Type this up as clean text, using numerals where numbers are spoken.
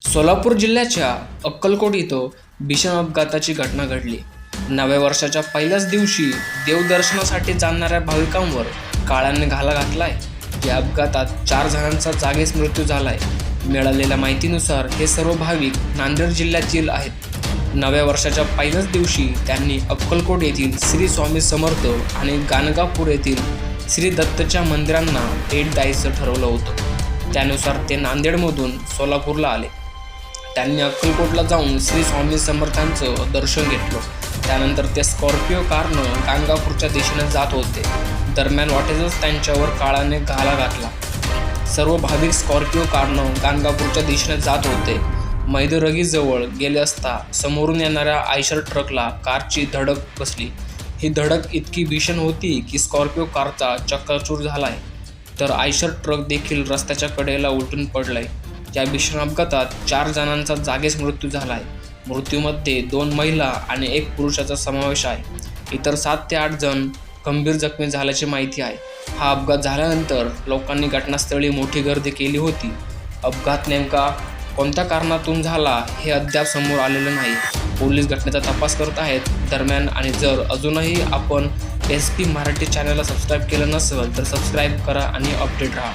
सोलापूर जिल्ह्याच्या अक्कलकोट इथं भीषण अपघाताची घटना घडली। नव्या वर्षाच्या पहिल्याच दिवशी देवदर्शनासाठी जाणाऱ्या भाविकांवर काळाने घाला घातलाय। या अपघातात 4 जणांचा जागीच मृत्यू झालाय। मिळालेल्या माहितीनुसार हे सर्व भाविक नांदेड जिल्ह्यातील आहेत। नव्या वर्षाच्या पहिल्याच दिवशी त्यांनी अक्कलकोट येथील श्री स्वामी समर्थ आणि गाणगापूर येथील श्री दत्तच्या मंदिरांना भेट द्यायचं ठरवलं होतं। त्यानुसार ते नांदेडमधून सोलापूरला आले। त्यांनी अक्कलकोटला जाऊन श्री स्वामी समर्थांचं दर्शन घेतलं। त्यानंतर ते स्कॉर्पिओ कारनं गाणगापूरच्या दिशेने जात होते। दरम्यान वाटेतच त्यांच्यावर काळाने घाला घातला। सर्व भाविक स्कॉर्पिओ कारनं गाणगापूरच्या दिशेने जात होते। मैदरगीजवळ गेले असता समोरून येणाऱ्या आयशर ट्रकला कारची धडक बसली। ही धडक इतकी भीषण होती की स्कॉर्पिओ कारचा चक्काचूर झालाय, तर आयशर ट्रक देखील रस्त्याच्या कडेला उलटून पडलाय। या भीषण अपघातात 4 जणांचा जागीच मृत्यू झालाय। मृत्यूमध्ये 2 महिला आणि 1 पुरुषाचा समावेश आहे। इतर 7 ते 8 जण गंभीर जखमी झाल्याची माहिती आहे। हा अपघात झाल्यानंतर लोकांनी घटनास्थळी मोठी गर्दी केली होती। अपघात नेमका कोणत्या कारणातून झाला हे अद्याप समोर आलेलं नाही। पोलीस घटनेचा तपास करत आहेत। दरम्यान आणि जर अजूनही आपण SP मराठी चॅनलला सबस्क्राईब केलं नसेल तर सबस्क्राईब करा आणि अपडेट राहा।